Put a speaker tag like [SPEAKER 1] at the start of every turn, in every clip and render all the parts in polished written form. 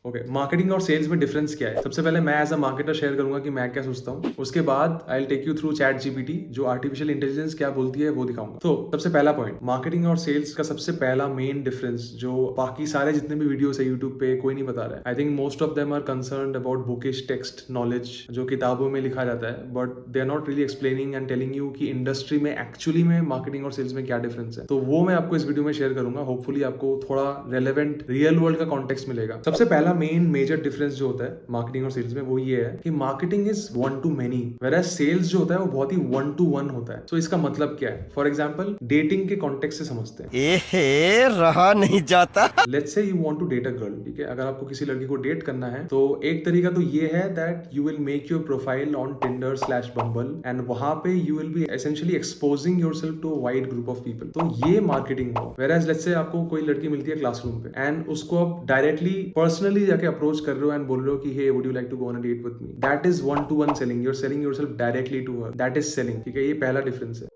[SPEAKER 1] Okay, marketing और sales में difference क्या है? सबसे पहले मैं एज अ मार्केटर शेयर करूंगा कि मैं क्या सोचता हूँ। उसके बाद I will take you through chat GPT, जो आर्टिफिशियल इंटेलिजेंस क्या बोलती है वो दिखाऊंगा। तो सबसे पहला पॉइंट, मार्केटिंग और सेल्स का सबसे पहला मेन डिफरेंस जो बाकी सारे जितने भी वीडियोस है यूट्यूब पे कोई नहीं बता रहा है। I think most of them are concerned about bookish text knowledge जो किताबों में लिखा जाता है, but they are not really explaining and telling you कि इंडस्ट्री में एक्चुअली में मार्केटिंग और सेल्स में क्या डिफरेंस है। तो वो मैं आपको इस वीडियो में शेयर करूंगा। होपफुली आपको थोड़ा रेलेवेंट रियल वर्ल्ड का कॉन्टेक्स्ट मिलेगा। सबसे पहला मेन मेजर डिफरेंस जो होता है मार्केटिंग और सेल्स में वो ये है कि marketing is one to many, where sales जो होता है वो बहुत ही वन टू वन होता है। तो इसका मतलब क्या है? फॉर एग्जाम्पल डेटिंग के कॉन्टेक्स्ट से समझते हैं।
[SPEAKER 2] एहे रहा नहीं जाता।
[SPEAKER 1] Let's say you want to date a girl, ठीक है? अगर आपको किसी लड़की को डेट करना है तो एक तरीका तो ये है that you will make your profile on Tinder slash Bumble and वहां पे you will be essentially exposing yourself to a wide group of people. तो ये मार्केटिंग हो। वेयर लेट्स से आपको कोई लड़की मिलती है क्लासरूम पे एंड उसको आप डायरेक्टली पर्सनली जाके अप्रोच कर रहे हो एंड बोल रहे हो कि hey would you like to go on a date with me. That is one to one selling. You are selling yourself directly to her. That is selling, ठीक है? ये पहला डिफरेंस है।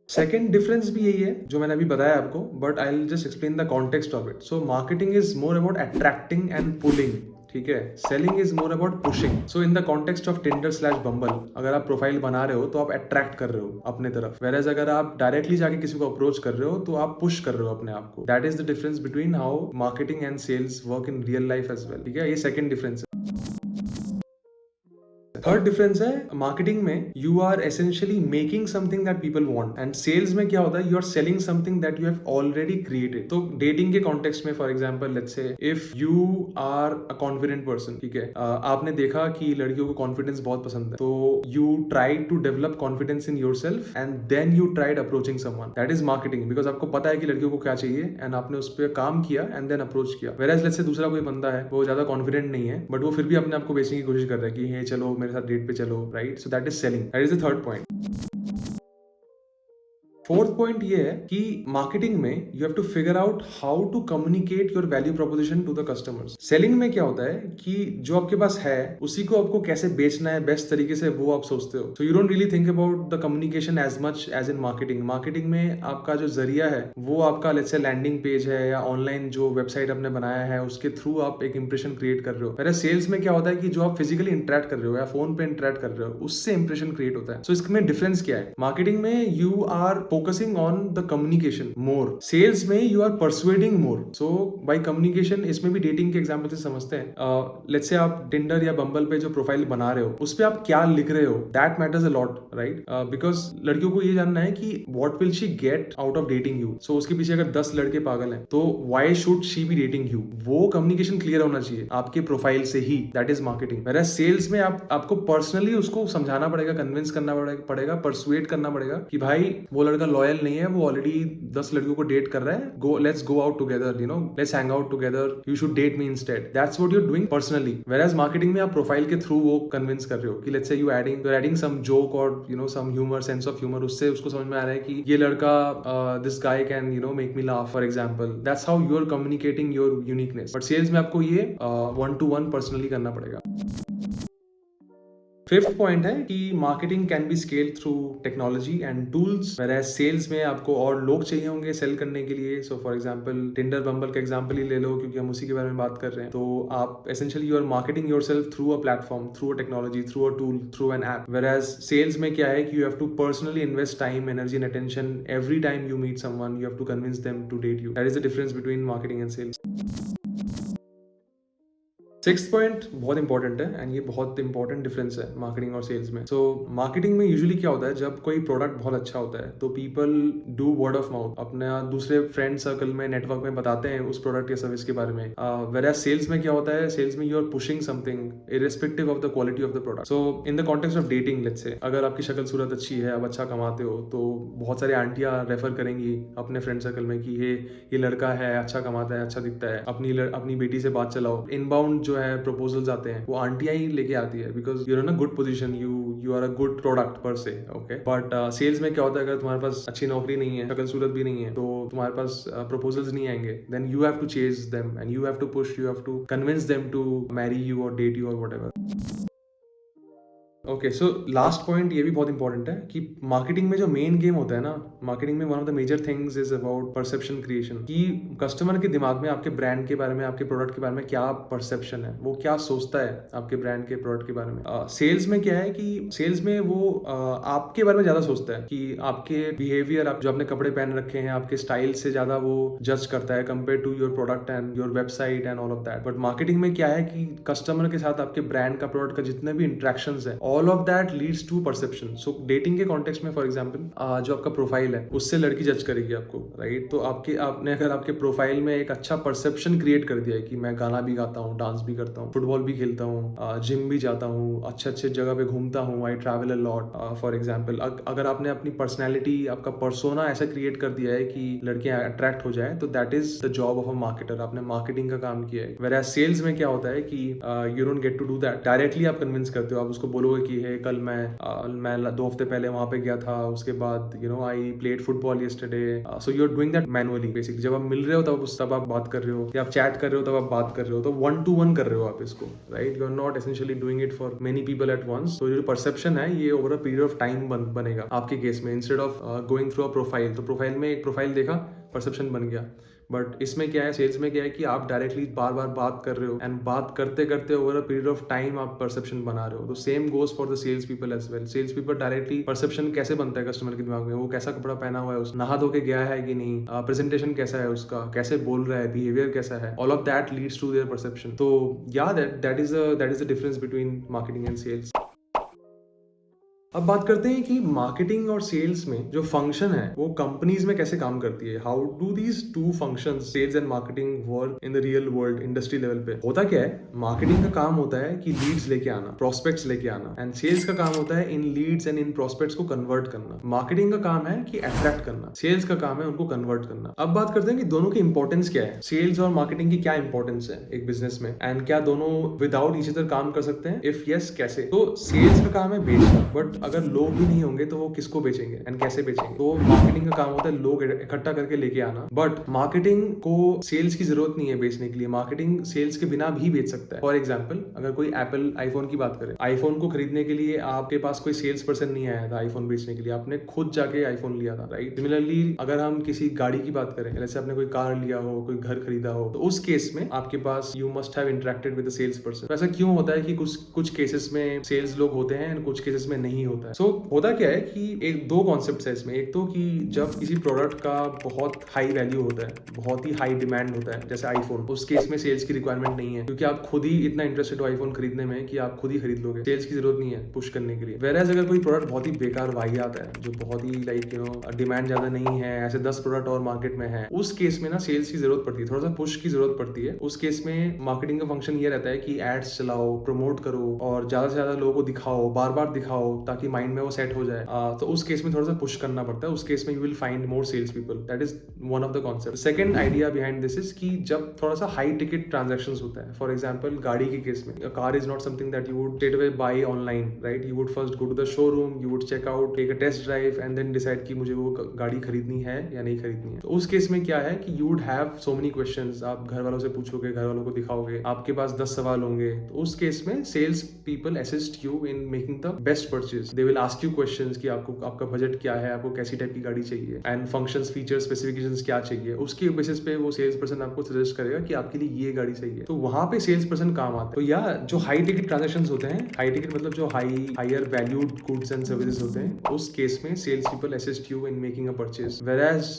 [SPEAKER 1] सेकेंड डिफरेंस भी यही है जो मैंने अभी बताया आपको, but I will just explain the context of it. So marketing is more about attracting and pulling, ठीक है? Selling is more about pushing. So in the context of Tinder slash Bumble, अगर आप प्रोफाइल बना रहे हो तो आप attract कर रहे हो अपने तरफ, वेयर अगर आप डायरेक्टली जाके किसी को अप्रोच कर रहे हो तो आप पुश कर रहे हो अपने आप को। That is the difference between how marketing and sales work in real life as well, ठीक है? ये सेकंड डिफरेंस है। थर्ड डिफरेंस है मार्केटिंग में you are essentially making something that people want and sales में क्या होता है? You are selling something that you have already created. तो डेटिंग के कॉन्टेक्स्ट में for example let's say if you are a confident person, ठीक है? आपने देखा कि लड़कियों को कॉन्फिडेंस बहुत पसंद है, तो you try to develop confidence in yourself and then you tried approaching someone. That is marketing, because आपको पता है कि लड़कियों को क्या चाहिए एंड आपने उस पर काम किया एंड देन अप्रोच किया। वेयर लेट्स से दूसरा कोई बंदा है, वो ज्यादा कॉन्फिडेंट नहीं है बट वो फिर भी अपने आप को बेचने की कोशिश कर रहा है कि हे चलो मेरे साथ डेट पे चलो, right? So that is selling. That is the third point. Fourth point ये है कि मार्केटिंग में you have to figure out how to communicate your value proposition to the customers. Selling में क्या होता है कि जो आपके पास है उसी को आपको कैसे बेचना है बेस्ट तरीके से, वो आप सोचते हो। So you don't really think about the communication as much as in marketing. Marketing में आपका जो जरिया है वो आपका लेट्स से लैंडिंग पेज है या ऑनलाइन जो वेबसाइट आपने बनाया है उसके थ्रू आप एक इंप्रेशन क्रिएट कर रहे हो। मेरा सेल्स में क्या होता है कि जो आप फिजिकली इंटरेक्ट कर रहे हो या फोन पे इंटरेक्ट कर रहे हो उससे इंप्रेशन क्रिएट होता है। सो इसमें डिफरेंस क्या है? मार्केटिंग में you are focusing on the communication more, sales में you are persuading more. So by communication, इसमें भी डेटिंग के एग्जांपल से समझते हैं। लेट्स से आप टिंडर या बम्बल पे जो प्रोफाइल बना रहे हो उस पे आप क्या लिख रहे हो, that matters a lot, right? Because लड़कियों को ये जानना है कि what will she get out of dating you. So उसके पीछे अगर 10 लड़के पागल हैं तो why should she be dating you? वो कम्युनिकेशन क्लियर होना चाहिए आपके प्रोफाइल से ही। That is marketing. मेरा सेल्स में आपको पर्सनली उसको समझाना पड़ेगा, कन्विंस करना पड़ेगा, परसुएट करना पड़ेगा कि भाई वो लड़का लॉयल नहीं है, वो ऑलरेडी 10 लड़कियों को डेट कर रहा है, let's go out together, let's hang out together, you should date me instead. That's what you are doing personally. Where marketing में आप प्रोफाइल के थ्रू वो कन्विंस कर रहे हो कि let's say you adding some joke और सम ह्यूमर, सेंस ऑफ ह्यूमर, उससे उसको समझ में आ रहा है कि ये लड़का this guy can make me laugh, for example. That's how you are communicating your uniqueness. But sales में आपको ये वन टू वन पर्सनली करना पड़ेगा। फिफ्थ पॉइंट है कि marketing can be scale through technology and tools, where sales में आपको और लोग चाहिए होंगे सेल करने के लिए। So for example Tinder Bumble का एग्जांपल ही ले लो क्योंकि हम उसी के बारे में बात कर रहे हैं। तो आप essentially you are marketing yourself through a platform, through a technology, through a tool, through an app. Where sales में क्या है कि you have to personally invest time, energy and attention every time you meet someone, you have to convince them to date you. That is the difference between marketing and sales. Six point बहुत important है and ये बहुत important difference है marketing और sales में। So marketing में usually क्या होता है, जब कोई प्रोडक्ट बहुत अच्छा होता है तो people do word of mouth, अपना दूसरे फ्रेंड सर्कल में, नेटवर्क में बताते हैं उस प्रोडक्ट या सर्विस के बारे में। वेयर सेल्स में क्या होता है, सेल्स में you are pushing something irrespective of the quality of the product. So in the context of dating, let's say अगर आपकी शक्ल सूरत अच्छी है, आप अच्छा कमाते हो, तो बहुत सारी आंटियां रेफर करेंगी अपने फ्रेंड सर्कल में कि ये लड़का है, अच्छा कमाता है, अच्छा दिखता है, अपनी बेटी से बात चलाओ। इनबाउंड जो है प्रपोजल्स आते हैं वो आंटियां ही लेके आती है, because you are in a good position, you are a good product per se. Okay, but sales में क्या होता है, अगर तुम्हारे पास अच्छी नौकरी नहीं है, शक्ल सूरत भी नहीं है, तो तुम्हारे पास प्रपोजल्स नहीं आएंगे। Then you have to chase them and you have to push, you have to convince them to marry you और डेट यू और whatever. Okay, so last point ये भी बहुत इंपॉर्टेंट है कि मार्केटिंग में जो मेन गेम होता है ना, मार्केटिंग में one of the major things is about perception creation, कि कस्टमर के दिमाग में आपके ब्रांड के बारे में, आपके प्रोडक्ट के बारे में क्या परसेप्शन है, वो क्या सोचता है आपके ब्रांड के प्रोडक्ट के बारे में। सेल्स में क्या है कि सेल्स में वो आपके बारे में ज्यादा सोचता है कि आपके बिहेवियर, आप जो अपने कपड़े पहन रखे हैं, आपके स्टाइल से ज्यादा वो जज करता है compare to your product and your website and all of that. But marketing में क्या है कि कस्टमर के साथ आपके ब्रांड का, प्रोडक्ट का जितने भी इंटरेक्शंस है, all of that leads to perception. So dating के कॉन्टेक्स्ट में फॉर एग्जांपल जो आपका प्रोफाइल है उससे लड़की जज करेगी आपको, राइट? तो आपने अगर आपके प्रोफाइल में एक अच्छा परसेप्शन क्रिएट कर दिया है कि मैं गाना भी गाता हूँ, डांस भी करता हूँ, फुटबॉल भी खेलता हूँ, जिम भी जाता हूँ, अच्छे अच्छे जगह पे घूमता हूँ, I travel a lot, for example अगर आपने अपनी पर्सनैलिटी, आपका पर्सोना ऐसा क्रिएट कर दिया है कि लड़कियां अट्रैक्ट हो जाए, तो that is the job of a marketer. आपने मार्केटिंग का काम किया है। वेयर एज सेल्स में क्या होता है कि you don't get to do that directly. आप कन्विंस करते हो, आप उसको बोलोगे कि हे कल मैं 2 हफ्ते पहले वहां पे गया था, उसके बाद I played football yesterday. So you are doing that manually basically. जब आप मिल रहे हो तब आप बात कर रहे हो, या आप चैट कर रहे हो तब आप बात कर रहे हो, तो 1-to-1 कर रहे हो आप इसको, right? You are not essentially doing it for many people at once. तो जो परसेप्शन है ये over a period of time बनेगा आपके केस में, instead of going through a profile. तो प्रोफाइल में एक प्रोफाइल देखा, परसेप्शन बन गया। बट इसमें क्या है, सेल्स में क्या है कि आप डायरेक्टली बार बार बात कर रहे हो, एंड बात करते करते over a period of time आप परसेप्शन बना रहे हो। तो same goes for the sales people as well. Sales people directly perception कैसे बनता है कस्टमर के दिमाग में, वो कैसा कपड़ा पहना हुआ है, उस नहा धो के गया है कि नहीं, प्रेजेंटेशन कैसा है उसका, कैसे बोल रहा है, बिहेवियर कैसा है, all of that leads to their perception. तो या that is the difference between marketing and sales. अब बात करते हैं कि मार्केटिंग और सेल्स में जो फंक्शन है वो कंपनीज में कैसे काम करती है। How do these two functions, sales and marketing, work in the real world, industry level पे? होता क्या है, मार्केटिंग का काम होता है कि लीड्स लेके आना, प्रोस्पेक्ट्स लेके आना, एंड सेल्स का काम होता है इन लीड्स एंड इन प्रोस्पेक्ट्स को कन्वर्ट करना। मार्केटिंग का काम है कि अट्रैक्ट करना, सेल्स का काम है उनको कन्वर्ट करना। अब बात करते हैं कि दोनों की इंपॉर्टेंस क्या है, सेल्स और मार्केटिंग की क्या इंपॉर्टेंस है एक बिजनेस में, एंड क्या दोनों विदाउट ईच अदर काम कर सकते हैं? इफ यस, कैसे? तो सेल्स का काम है बेचना, बट अगर लोग ही नहीं होंगे तो वो किसको बेचेंगे एंड कैसे बेचेंगे? तो मार्केटिंग का काम होता है लोग इकट्ठा करके लेके आना। बट मार्केटिंग को सेल्स की जरूरत नहीं है बेचने के लिए, मार्केटिंग सेल्स के बिना भी बेच सकता है। फॉर एग्जाम्पल, अगर कोई एप्पल आईफोन की बात करें, आईफोन को खरीदने के लिए आपके पास कोई सेल्स पर्सन नहीं आया था आईफोन बेचने के लिए, आपने खुद जाके आईफोन लिया था, राइट? सिमिलरली अगर हम किसी गाड़ी की बात करें, जैसे आपने कोई कार लिया हो, कोई घर खरीदा हो, तो उस केस में आपके पास you must have interacted with the sales person. तो ऐसा क्यों होता है कि कुछ केसेस में सेल्स लोग होते हैं एंड कुछ केसेस में नहीं होता है? सो होता क्या है कि एक दो कॉन्सेप्ट है इसमें। एक तो कि जब किसी प्रोडक्ट का बहुत हाई वैल्यू होता है, बहुत ही हाई डिमांड होता है, जैसे आईफोन, उस केस में सेल्स की रिक्वायरमेंट नहीं है, क्योंकि आप खुद ही इतना इंटरेस्टेड हो आईफोन खरीदने में कि आप खुद ही खरीद लोगे, सेल्स की जरूरत नहीं है पुश करने के लिए। वेरएज अगर कोई प्रोडक्ट बहुत ही बेकार वाहियात है, जो बहुत ही डिमांड ज्यादा नहीं है, ऐसे 10 प्रोडक्ट और मार्केट में है, उस केस में ना सेल्स की जरूरत पड़ती है, थोड़ा सा पुश की जरूरत पड़ती है। उस केस में मार्केटिंग का फंक्शन ये रहता है कि एड्स चलाओ, प्रमोट करो, और ज्यादा से ज्यादा लोगों को दिखाओ, बार बार दिखाओ, ताकि माइंड में वो सेट हो जाए। तो उस केस में थोड़ा सा पुश करना पड़ता है। उस केस में you will find more sales people. That is one of the concept. Second idea behind this is कि जब थोड़ा सा हाई टिकट ट्रांजैक्शंस होता है, फॉर एग्जांपल गाड़ी के केस में, car is not something that you would straight away buy online, right? You would first go to the showroom, you would check out, take a test drive, and then decide कि मुझे वो गाड़ी खरीदनी है या नहीं खरीदनी है। तो उस केस में क्या है कि you would have so many questions. आप घर वालों से पूछोगे, घर वालों को दिखाओगे, आपके पास 10 सवाल होंगे। तो उस केस में sales people assist you in making the best purchase. They will ask you questions कि आपका बजट क्या है, आपको कैसी टाइप की गाड़ी चाहिए, एंड फंक्शंस, फीचर्स, स्पेसिफिकेशंस क्या चाहिए। उसके बेसिस पे वो सेल्स पर्सन आपको सजेस्ट करेगा कि आपके लिए ये गाड़ी सही है। तो वहां पे सेल्स पर्सन काम आता है। तो या जो हाई टिकट ट्रांजैक्शंस होते हैं, हाई टिकट मतलब जो higher valued goods and services होते हैं, उस केस में sales people assist you in making a purchase. Whereas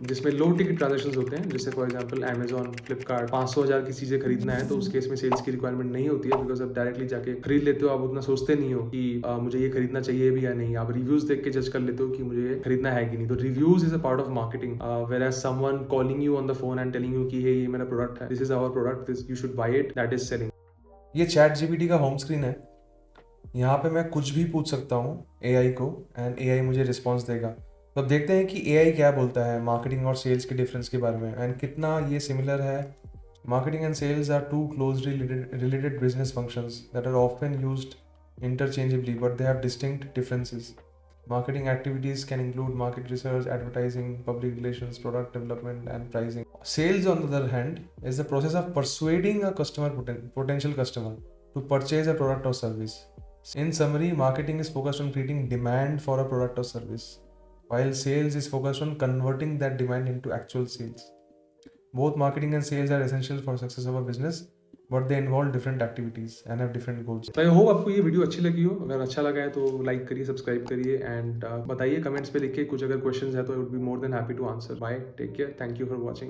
[SPEAKER 1] जिसमें लो टिकट ट्रांजैक्शंस होते हैं, जैसे फॉर एग्जांपल अमेजॉन, फ्लिपकार्ट, 500,000 की चीजें खरीदना है, तो उस केस में सेल्स की रिक्वायरमेंट नहीं होती है, बिकॉज आप डायरेक्टली जाके खरीद लेते हो। आप उतना सोचते नहीं हो कि मुझे ये खरीदना चाहिए भी या नहीं। आप रिव्यूज देख के जज कर लेते हो कि मुझे ये खरीदना है कि नहीं। तो reviews is a part of marketing. whereas someone calling you on the phone and telling you कि hey, ये मेरा प्रोडक्ट है, this is our product, this you should buy it, that is selling।
[SPEAKER 3] ये चैट जीपीटी का home screen है। यहाँ पे मैं कुछ भी पूछ सकता हूँ एआई को, एंड एआई मुझे रिस्पॉन्स देगा। तो अब देखते हैं कि एआई क्या बोलता है मार्केटिंग और सेल्स के डिफरेंस के बारे में, एंड कितना ये सिमिलर है। Marketing and sales are two closely related business functions that are often used interchangeably, but they have distinct differences. Marketing activities can include market research, advertising, public relations, product development, and pricing. Sales, on the other hand, is the process of persuading a potential customer, to purchase a product or service. In summary, marketing is focused on creating demand for a product or service, while sales is focused on converting that demand into actual sales. Both marketing and sales are essential for success of a business, but they involve different activities and have different goals.
[SPEAKER 1] तो I hope आपको ये video अच्छी लगी हो. अगर अच्छा लगा है तो लाइक करिए, सब्सक्राइब करिए एंड बताइए कमेंट्स पे लिख के कुछ अगर क्वेश्चंस है तो I would be more than happy to answer. Bye, take care, thank you for watching.